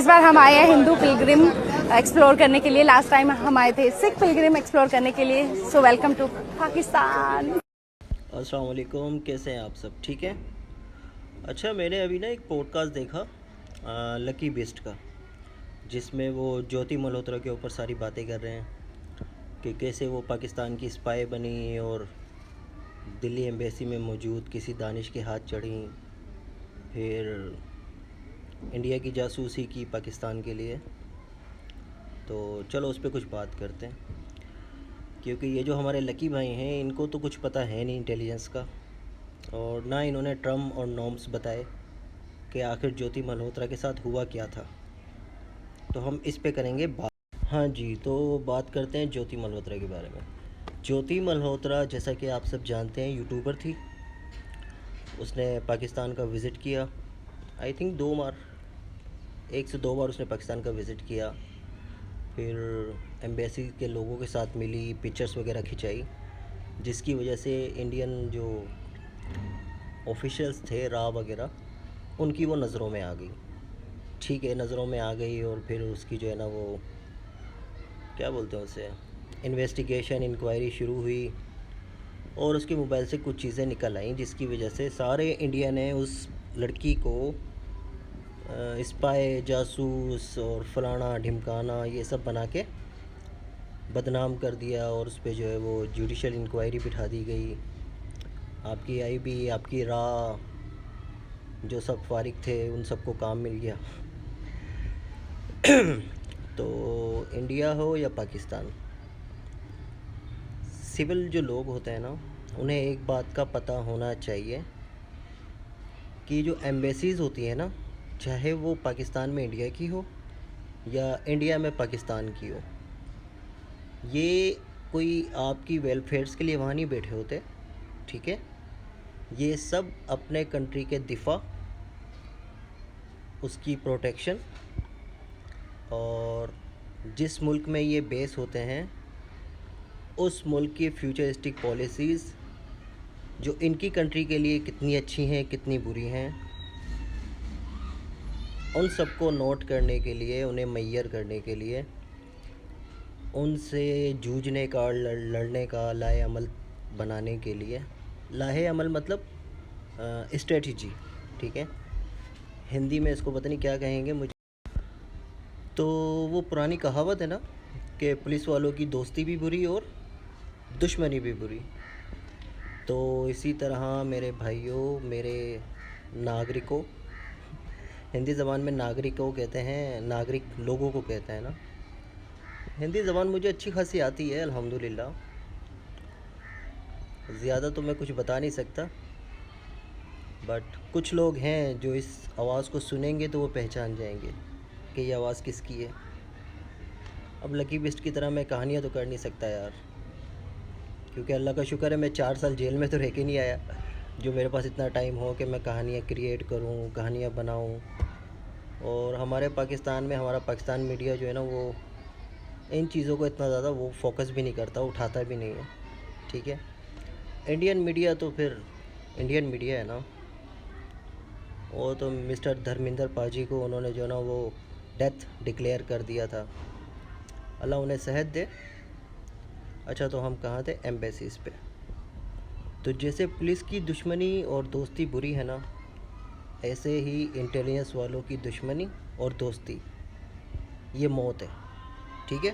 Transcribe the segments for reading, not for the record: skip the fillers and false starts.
इस बार हम आए हैं हिंदू पिलग्रिम एक्सप्लोर करने के लिए। लास्ट टाइम हम आए थे सिख पिलग्रिम एक्सप्लोर करने के लिए। So welcome to Pakistan. अस्सलाम वालेकुम, कैसे हैं आप सब? ठीक है। अच्छा, मैंने अभी ना एक पॉडकास्ट देखा लकी बेस्ट का, जिसमें वो ज्योति मल्होत्रा के ऊपर सारी बातें कर रहे हैं कि कैसे वो पाकिस्तान की स्पाई बनी और दिल्ली एम्बेसी में मौजूद किसी दानिश के हाथ चढ़ी, फिर इंडिया की जासूसी की पाकिस्तान के लिए। तो चलो उस पर कुछ बात करते हैं, क्योंकि ये जो हमारे लकी भाई हैं इनको तो कुछ पता है नहीं इंटेलिजेंस का, और ना इन्होंने ट्रम और नॉर्म्स बताए कि आखिर ज्योति मल्होत्रा के साथ हुआ क्या था। तो हम इस पे करेंगे बात। हाँ जी, तो बात करते हैं ज्योति मल्होत्रा के बारे में। ज्योति मल्होत्रा, जैसा कि आप सब जानते हैं, यूट्यूबर थी। उसने पाकिस्तान का विज़िट किया, आई थिंक 2 बार, 1 से 2 बार उसने पाकिस्तान का विज़िट किया। फिर एम्बेसी के लोगों के साथ मिली, पिक्चर्स वगैरह खिंचाई, जिसकी वजह से इंडियन जो ऑफिशियल्स थे, रा वगैरह, उनकी वो नज़रों में आ गई। ठीक है, नज़रों में आ गई, और फिर उसकी जो है ना वो क्या बोलते हैं उसे, इन्वेस्टिगेशन, इंक्वायरी शुरू हुई, और उसके मोबाइल से कुछ चीज़ें निकल आईं, जिसकी वजह से सारे इंडिया ने उस लड़की को स्पाई, जासूस और फलाना ढिमकाना ये सब बना के बदनाम कर दिया, और उस पर जो है वो जुडिशल इंक्वायरी बिठा दी गई। आपकी आईबी, आपकी रा, जो सब फारिग थे उन सबको काम मिल गया। तो इंडिया हो या पाकिस्तान, सिविल जो लोग होते हैं ना, उन्हें एक बात का पता होना चाहिए कि जो एम्बेसीज़ होती है ना, चाहे वो पाकिस्तान में इंडिया की हो या इंडिया में पाकिस्तान की हो, ये कोई आपकी वेलफेयर्स के लिए वहाँ नहीं बैठे होते। ठीक है, ये सब अपने कंट्री के दिफा, उसकी प्रोटेक्शन, और जिस मुल्क में ये बेस होते हैं उस मुल्क की फ्यूचरिस्टिक पॉलिसीज़ जो इनकी कंट्री के लिए कितनी अच्छी हैं, कितनी बुरी हैं, उन सबको नोट करने के लिए, उन्हें मैयर करने के लिए, उनसे जूझने का, लड़ने का लाए अमल बनाने के लिए, लाहे अमल मतलब स्ट्रेटजी। ठीक है, हिंदी में इसको पता नहीं क्या कहेंगे मुझे। तो वो पुरानी कहावत है ना कि पुलिस वालों की दोस्ती भी बुरी और दुश्मनी भी बुरी। तो इसी तरह मेरे भाइयों, मेरे नागरिकों, हिंदी ज़बान में नागरिकों कहते हैं, नागरिक लोगों को कहते हैं ना। हिंदी ज़बान मुझे अच्छी खासी आती है अल्हम्दुलिल्लाह, ज़्यादा तो मैं कुछ बता नहीं सकता, बट कुछ लोग हैं जो इस आवाज़ को सुनेंगे तो वो पहचान जाएंगे कि ये आवाज़ किसकी है। अब लकी बेस्ट की तरह मैं कहानियाँ तो कर नहीं सकता यार, क्योंकि अल्लाह का शुक्र है मैं 4 साल जेल में तो रह के नहीं आया, जो मेरे पास इतना टाइम हो कि मैं कहानियाँ क्रिएट करूँ, कहानियाँ बनाऊँ। और हमारे पाकिस्तान में, हमारा पाकिस्तान मीडिया जो है ना, वो इन चीज़ों को इतना ज़्यादा वो फोकस भी नहीं करता, उठाता भी नहीं है। ठीक है, इंडियन मीडिया तो फिर इंडियन मीडिया है ना, वो तो मिस्टर धर्मेंद्र पाजी को उन्होंने जो ना वो डेथ डिक्लेयर कर दिया था, अल्लाह उन्हें सेहत दे। अच्छा, तो हम कहाँ थे? एम्बेसीज़ पे। तो जैसे पुलिस की दुश्मनी और दोस्ती बुरी है ना, ऐसे ही इंटेलिजेंस वालों की दुश्मनी और दोस्ती ये मौत है। ठीक है,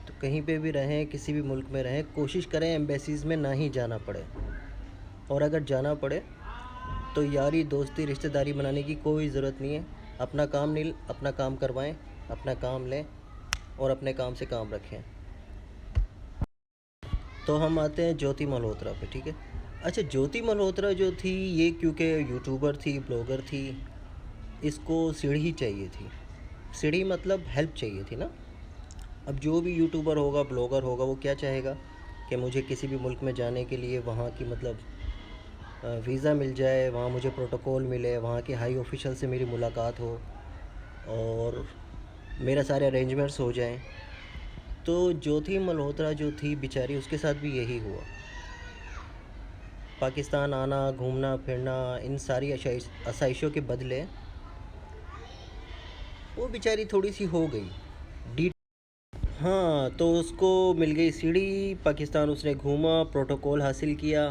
तो कहीं पे भी रहें, किसी भी मुल्क में रहें, कोशिश करें एम्बेसीज़ में ना ही जाना पड़े, और अगर जाना पड़े तो यारी दोस्ती रिश्तेदारी बनाने की कोई ज़रूरत नहीं है। अपना काम नहीं, अपना काम करवाएं, अपना काम लें और अपने काम से काम रखें। तो हम आते हैं ज्योति मल्होत्रा पे। ठीक है, अच्छा, ज्योति मल्होत्रा जो थी ये, क्योंकि यूट्यूबर थी, ब्लॉगर थी, इसको सीढ़ी चाहिए थी। सीढ़ी मतलब हेल्प चाहिए थी ना। अब जो भी यूट्यूबर होगा, ब्लॉगर होगा, वो क्या चाहेगा कि मुझे किसी भी मुल्क में जाने के लिए वहाँ की मतलब वीज़ा मिल जाए, वहाँ मुझे प्रोटोकॉल मिले, वहाँ के हाई ऑफिशियल से मेरी मुलाकात हो और मेरे सारे अरेंजमेंट्स हो जाएं। तो ज्योति मल्होत्रा जो थी बेचारी, उसके साथ भी यही हुआ। पाकिस्तान आना, घूमना फिरना, इन सारी आसाइशों के बदले वो बेचारी थोड़ी सी हो गई डी। हाँ, तो उसको मिल गई सीढ़ी, पाकिस्तान उसने घूमा, प्रोटोकॉल हासिल किया।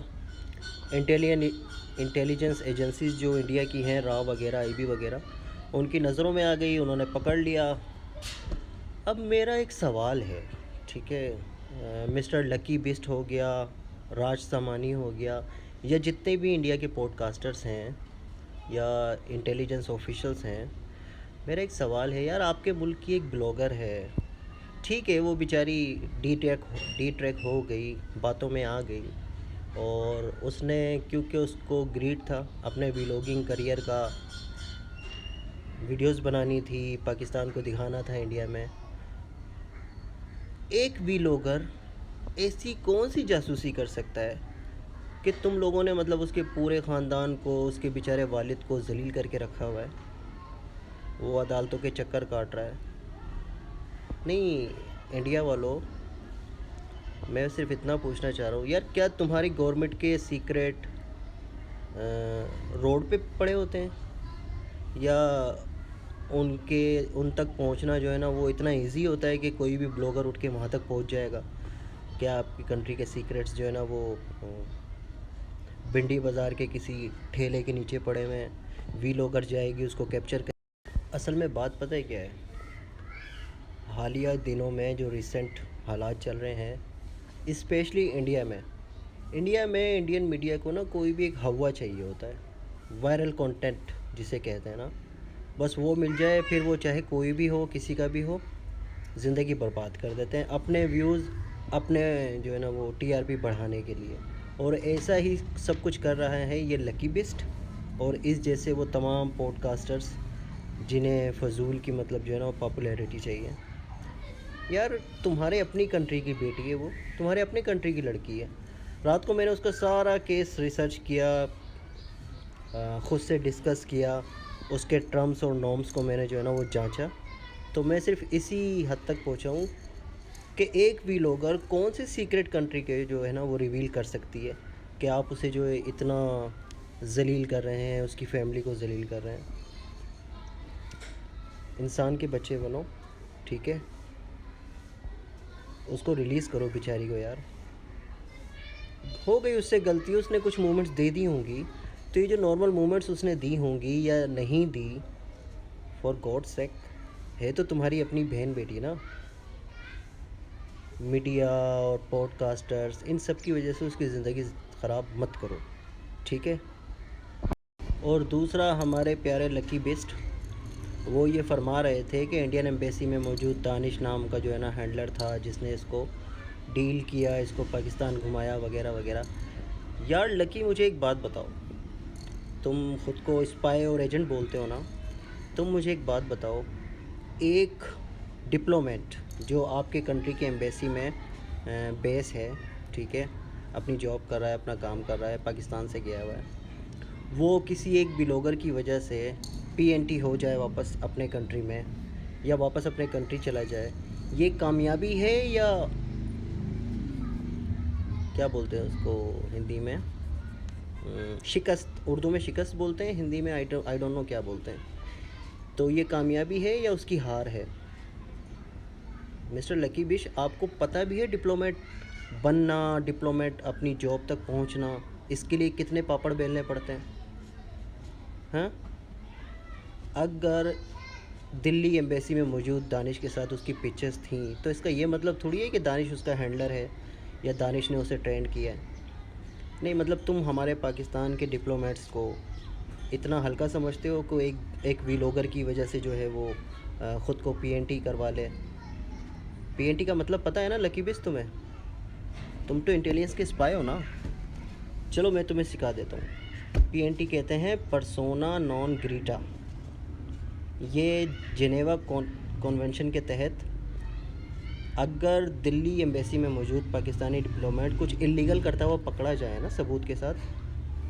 इंटेलिजेंस एजेंसीज जो इंडिया की हैं, रॉ वगैरह, आईबी वगैरह, उनकी नज़रों में आ गई, उन्होंने पकड़ लिया। अब मेरा एक सवाल है, ठीक है, मिस्टर लकी बिस्ट हो गया, राज सामानी हो गया, या जितने भी इंडिया के पॉडकास्टर्स हैं या इंटेलिजेंस ऑफिशियल्स हैं, मेरा एक सवाल है यार, आपके मुल्क की एक ब्लॉगर है, ठीक है, वो बेचारी डी ट्रैक हो गई, बातों में आ गई, और उसने, क्योंकि उसको ग्रीड था अपने व्लॉगिंग करियर का, वीडियोस बनानी थी, पाकिस्तान को दिखाना था इंडिया में। एक व्लॉगर ऐसी कौन सी जासूसी कर सकता है कि तुम लोगों ने मतलब उसके पूरे ख़ानदान को, उसके बेचारे वालिद को जलील करके रखा हुआ है, वो अदालतों के चक्कर काट रहा है। नहीं, इंडिया वालों, मैं सिर्फ इतना पूछना चाह रहा हूँ यार, क्या तुम्हारी गवर्नमेंट के सीक्रेट रोड पे पड़े होते हैं, या उन तक पहुंचना जो है ना वो इतना इजी होता है कि कोई भी ब्लॉगर उठ के वहाँ तक पहुंच जाएगा? क्या आपकी कंट्री के सीक्रेट्स जो है ना वो भिंडी बाज़ार के किसी ठेले के नीचे पड़े हुए हैं, व्लॉगर जाएगी उसको कैप्चर कर? असल में बात पता है क्या है, हालिया दिनों में जो रिसेंट हालात चल रहे हैं, स्पेशली इंडिया में इंडियन मीडिया को ना कोई भी एक हवा चाहिए होता है, वायरल कंटेंट जिसे कहते हैं ना, बस वो मिल जाए, फिर वो चाहे कोई भी हो, किसी का भी हो, ज़िंदगी बर्बाद कर देते हैं अपने व्यूज़, अपने जो है ना वो टीआरपी बढ़ाने के लिए। और ऐसा ही सब कुछ कर रहा है ये लकी बिस्ट और इस जैसे वो तमाम पॉडकास्टर्स जिन्हें फजूल की मतलब जो है ना वो पॉपुलैरिटी चाहिए। यार, तुम्हारे अपनी कंट्री की बेटी है वो, तुम्हारे अपनी कंट्री की लड़की है। रात को मैंने उसका सारा केस रिसर्च किया, ख़ुद से डिस्कस किया, उसके टर्म्स और नॉर्म्स को मैंने जो है ना वो जांचा। तो मैं सिर्फ इसी हद तक पहुंचा हूँ कि एक व्लॉगर कौन से सीक्रेट कंट्री के जो है ना वो रिवील कर सकती है कि आप उसे जो है इतना जलील कर रहे हैं, उसकी फैमिली को जलील कर रहे हैं। इंसान के बच्चे बनो, ठीक है, उसको रिलीज़ करो बेचारी को यार। हो गई उससे गलती, उसने कुछ मोमेंट्स दे दी होंगी, तो ये जो नॉर्मल मोमेंट्स उसने दी होंगी या नहीं दी, फॉर गॉड सेक, है तो तुम्हारी अपनी बहन बेटी ना। मीडिया और पॉडकास्टर्स इन सब की वजह से उसकी ज़िंदगी ख़राब मत करो, ठीक है। और दूसरा, हमारे प्यारे लकी बिस्ट वो ये फरमा रहे थे कि इंडियन एम्बेसी में मौजूद दानिश नाम का जो है ना हैंडलर था जिसने इसको डील किया, इसको पाकिस्तान घुमाया वगैरह वगैरह। यार लकी, मुझे एक बात बताओ, तुम ख़ुद को स्पाई और एजेंट बोलते हो ना, तुम मुझे एक बात बताओ, एक डिप्लोमेट जो आपके कंट्री के एम्बेसी में बेस है, ठीक है, अपनी जॉब कर रहा है, अपना काम कर रहा है, पाकिस्तान से गया हुआ है, वो किसी एक ब्लॉगर की वजह से पीएनटी हो जाए वापस अपने कंट्री में, या वापस अपने कंट्री चला जाए, ये कामयाबी है या क्या बोलते हैं उसको हिंदी में, शिकस्त? उर्दू में शिकस्त बोलते हैं, हिंदी में आई डोंट नो क्या बोलते हैं। तो ये कामयाबी है या उसकी हार है? मिस्टर लकी बिश, आपको पता भी है डिप्लोमेट बनना, डिप्लोमेट अपनी जॉब तक पहुंचना, इसके लिए कितने पापड़ बेलने पड़ते हैं? हाँ, अगर दिल्ली एम्बेसी में मौजूद दानिश के साथ उसकी पिक्चर्स थी तो इसका ये मतलब थोड़ी है कि दानिश उसका हैंडलर है या दानिश ने उसे ट्रेंड किया है। नहीं, मतलब तुम हमारे पाकिस्तान के डिप्लोमेट्स को इतना हल्का समझते हो कि एक व्लॉगर की वजह से जो है वो ख़ुद को पीएनटी करवा ले। पीएनटी का मतलब पता है ना लकी बिस तुम्हें? तुम तो इंटेलिजेंस के स्पाई हो ना। चलो मैं तुम्हें सिखा देता हूँ। पीएनटी कहते हैं पर्सोना नॉन ग्रेटा। ये जिनेवा कॉन्वेंशन के तहत अगर दिल्ली एम्बेसी में मौजूद पाकिस्तानी डिप्लोमेट कुछ इलीगल करता हुआ पकड़ा जाए ना सबूत के साथ,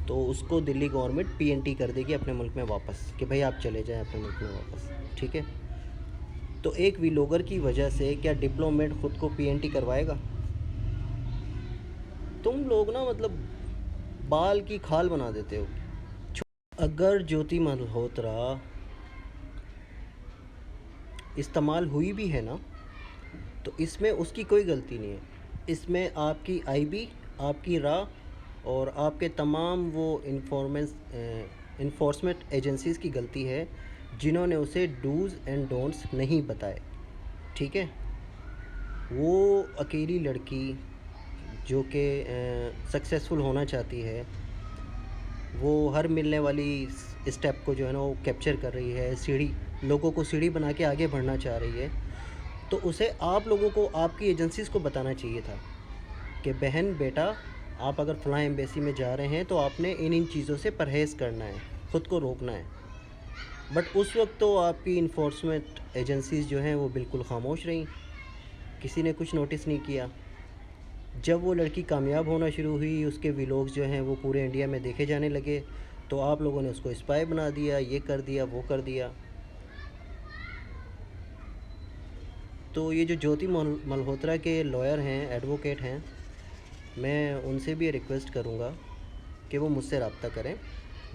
तो उसको दिल्ली गवर्नमेंट पीएनटी कर देगी अपने मुल्क में वापस, कि भाई आप चले जाएं अपने मुल्क में वापस, ठीक है। तो एक व्लॉगर की वजह से क्या डिप्लोमेट ख़ुद को पीएनटी करवाएगा? तुम लोग ना मतलब बाल की खाल बना देते हो। अगर ज्योति मल्होत्रा इस्तेमाल हुई भी है ना, तो इसमें उसकी कोई गलती नहीं है। इसमें आपकी आईबी, आपकी रा और आपके तमाम वो इन्फोर्समेंट एजेंसीज़ की गलती है जिन्होंने उसे डूज़ एंड डोंट्स नहीं बताए। ठीक है, वो अकेली लड़की जो कि सक्सेसफुल होना चाहती है, वो हर मिलने वाली स्टेप को जो है ना वो कैप्चर कर रही है, सीढ़ी लोगों को सीढ़ी बना के आगे बढ़ना चाह रही है, तो उसे आप लोगों को, आपकी एजेंसीज़ को बताना चाहिए था कि बहन बेटा, आप अगर फ़लाँ एम्बेसी में जा रहे हैं तो आपने इन चीज़ों से परहेज़ करना है, ख़ुद को रोकना है। बट उस वक्त तो आपकी इन्फोर्समेंट एजेंसीज़ जो हैं वो बिल्कुल ख़ामोश रहीं, किसी ने कुछ नोटिस नहीं किया। जब वो लड़की कामयाब होना शुरू हुई, उसके व्लॉग्स जो हैं वो पूरे इंडिया में देखे जाने लगे, तो आप लोगों ने उसको स्पाई बना दिया, ये कर दिया, वो कर दिया। तो ये जो ज्योति मल्होत्रा के लॉयर हैं, एडवोकेट हैं, मैं उनसे भी रिक्वेस्ट करूँगा कि वो मुझसे रब्ता करें।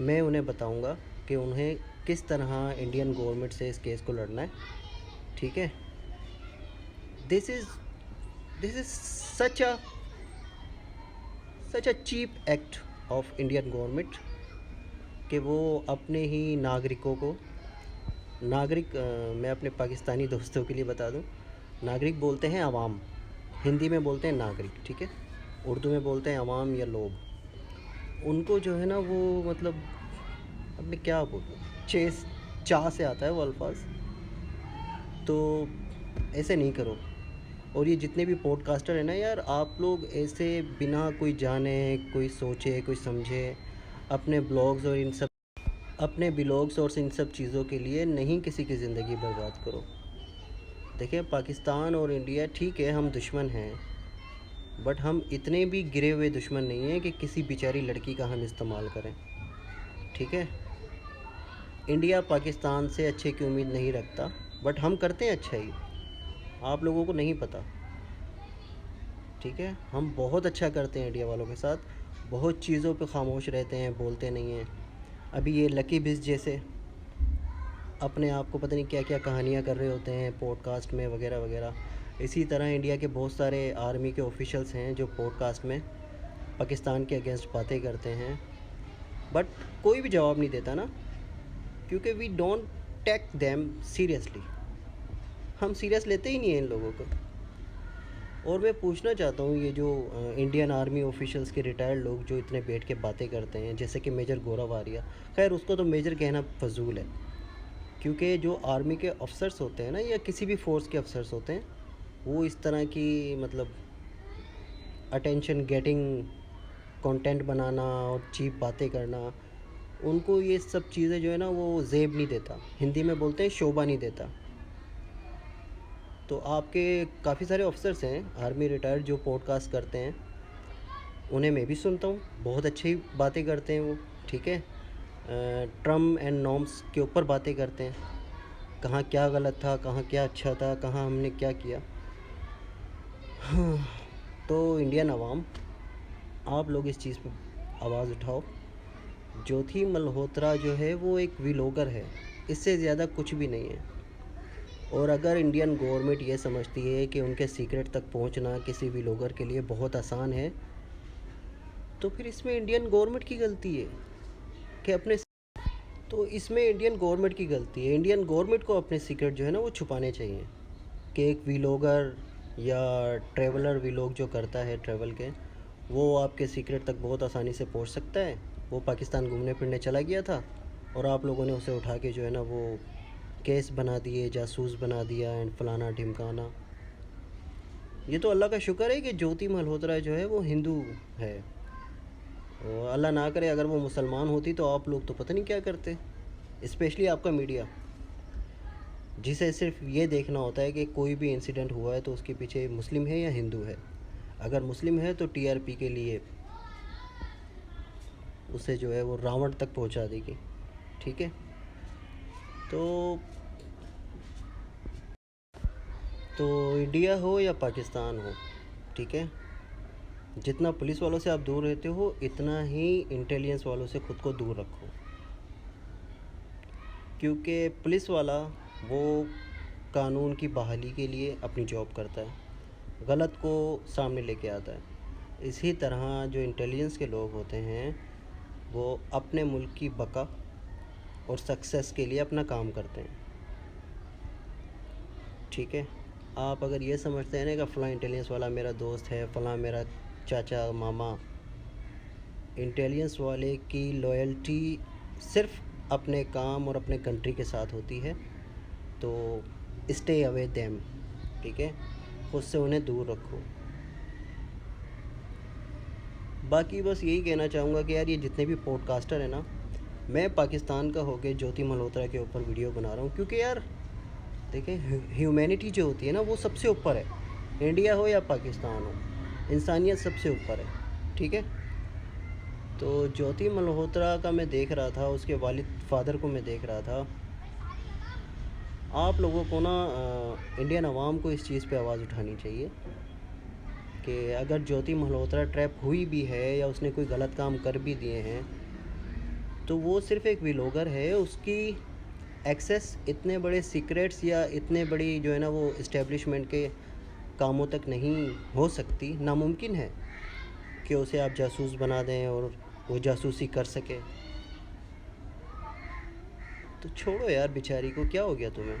मैं उन्हें बताऊँगा कि उन्हें किस तरह इंडियन गवर्नमेंट से इस केस को लड़ना है। ठीक है, this is such a cheap act of Indian government कि वो अपने ही नागरिकों को, मैं अपने पाकिस्तानी दोस्तों के लिए बता दूं, नागरिक बोलते हैं अवाम, हिंदी में बोलते हैं नागरिक, ठीक है, उर्दू में बोलते हैं अवाम या लोग। उनको जो है ना वो मतलब, अब मैं क्या बोलूँ, चाह से आता है वो अल्फाज, तो ऐसे नहीं करो। और ये जितने भी पॉडकास्टर हैं ना यार, आप लोग ऐसे बिना कोई जाने, कोई सोचे, कोई समझे अपने ब्लॉग्स और इन सब चीज़ों के लिए नहीं किसी की ज़िंदगी बर्बाद करो। देखिए, पाकिस्तान और इंडिया ठीक है, हम दुश्मन हैं, बट हम इतने भी गिरे हुए दुश्मन नहीं हैं कि किसी बेचारी लड़की का हम इस्तेमाल करें। ठीक है, इंडिया पाकिस्तान से अच्छे की उम्मीद नहीं रखता, बट हम करते हैं अच्छा ही, आप लोगों को नहीं पता। ठीक है, हम बहुत अच्छा करते हैं इंडिया वालों के साथ, बहुत चीज़ों पे खामोश रहते हैं, बोलते नहीं हैं। अभी ये लकी बिस जैसे अपने आप को पता नहीं क्या क्या कहानियाँ कर रहे होते हैं पॉडकास्ट में वगैरह वगैरह। इसी तरह इंडिया के बहुत सारे आर्मी के ऑफिशियल्स हैं जो पॉडकास्ट में पाकिस्तान के अगेंस्ट बातें करते हैं, बट कोई भी जवाब नहीं देता ना, क्योंकि we don't take them seriously. हम सीरियस लेते ही नहीं हैं इन लोगों को। और मैं पूछना चाहता हूँ, ये जो इंडियन आर्मी ऑफिशियल्स के रिटायर्ड लोग जो इतने बैठ के बातें करते हैं, जैसे कि मेजर गौरव आर्या, खैर उसको तो मेजर कहना फजूल है, क्योंकि जो आर्मी के अफसर्स होते हैं ना, या किसी भी फोर्स के अफसर्स होते हैं, वो इस तरह की मतलब अटेंशन गेटिंग कंटेंट बनाना और चीप बातें करना, उनको ये सब चीज़ें जो है ना वो ज़ेब नहीं देता, हिंदी में बोलते हैं शोभा नहीं देता। तो आपके काफ़ी सारे ऑफिसर्स हैं आर्मी रिटायर्ड जो पॉडकास्ट करते हैं, उन्हें मैं भी सुनता हूँ, बहुत अच्छी बातें करते हैं वो। ठीक है, ट्रम्प एंड नॉर्म्स के ऊपर बातें करते हैं, कहाँ क्या गलत था, कहाँ क्या अच्छा था, कहाँ हमने क्या किया। हाँ, तो इंडियन अवाम, आप लोग इस चीज़ पे आवाज़ उठाओ। ज्योति मल्होत्रा जो है वो एक व्लॉगर है, इससे ज़्यादा कुछ भी नहीं है। और अगर इंडियन गवर्नमेंट ये समझती है कि उनके सीक्रेट तक पहुंचना किसी व्लॉगर के लिए बहुत आसान है, तो फिर इसमें इंडियन गवर्नमेंट की गलती है कि इसमें इंडियन गवर्नमेंट की गलती है। इंडियन गवर्नमेंट को अपने सीक्रेट जो है ना वो छुपाने चाहिए कि एक व्लॉगर या ट्रैवलर व्लॉग जो करता है ट्रैवल के, वो आपके सीक्रेट तक बहुत आसानी से पहुंच सकता है। वो पाकिस्तान घूमने फिरने चला गया था और आप लोगों ने उसे उठा के जो है ना वो केस बना दिए, जासूस बना दिया एंड फलाना ढिमकाना। ये तो अल्लाह का शुक्र है कि ज्योति मल्होत्रा जो है वो हिंदू है, और अल्लाह ना करे अगर वो मुसलमान होती तो आप लोग तो पता नहीं क्या करते, स्पेशली आपका मीडिया, जिसे सिर्फ ये देखना होता है कि कोई भी इंसिडेंट हुआ है तो उसके पीछे मुस्लिम है या हिंदू है। अगर मुस्लिम है तो टीआरपी के लिए उसे जो है वो रावण तक पहुंचा देगी। ठीक है, तो इंडिया हो या पाकिस्तान हो, ठीक है, जितना पुलिस वालों से आप दूर रहते हो इतना ही इंटेलिजेंस वालों से ख़ुद को दूर रखो, क्योंकि पुलिस वाला वो कानून की बहाली के लिए अपनी जॉब करता है, गलत को सामने लेके आता है। इसी तरह जो इंटेलिजेंस के लोग होते हैं वो अपने मुल्क की बका और सक्सेस के लिए अपना काम करते हैं। ठीक है, आप अगर ये समझते हैं ना कि फ़लाँ इंटेलिजेंस वाला मेरा दोस्त है, फ़लाँ मेरा चाचा मामा, इंटेलिजेंस वाले की लॉयल्टी सिर्फ अपने काम और अपने कंट्री के साथ होती है, तो स्टे अवे देम। ठीक है, खुद से उन्हें दूर रखो। बाकी बस यही कहना चाहूँगा कि यार ये जितने भी पॉडकास्टर हैं ना, मैं पाकिस्तान का होके ज्योति मल्होत्रा के ऊपर वीडियो बना रहा हूँ, क्योंकि यार देखें ह्यूमैनिटी जो होती है ना वो सबसे ऊपर है। इंडिया हो या पाकिस्तान हो, इंसानियत सबसे ऊपर है। ठीक है, तो ज्योति मल्होत्रा का मैं देख रहा था, उसके वालिद फादर को मैं देख रहा था। आप लोगों को ना इंडियन अवाम को इस चीज़ पे आवाज़ उठानी चाहिए कि अगर ज्योति मल्होत्रा ट्रैप हुई भी है या उसने कोई गलत काम कर भी दिए हैं तो वो सिर्फ़ एक व्लॉगर है। उसकी एक्सेस इतने बड़े सीक्रेट्स या इतने बड़ी जो है ना वो इस्टेब्लिशमेंट के कामों तक नहीं हो सकती, नामुमकिन है कि उसे आप जासूस बना दें और वो जासूसी कर सके। तो छोड़ो यार बेचारी को, क्या हो गया तुम्हें।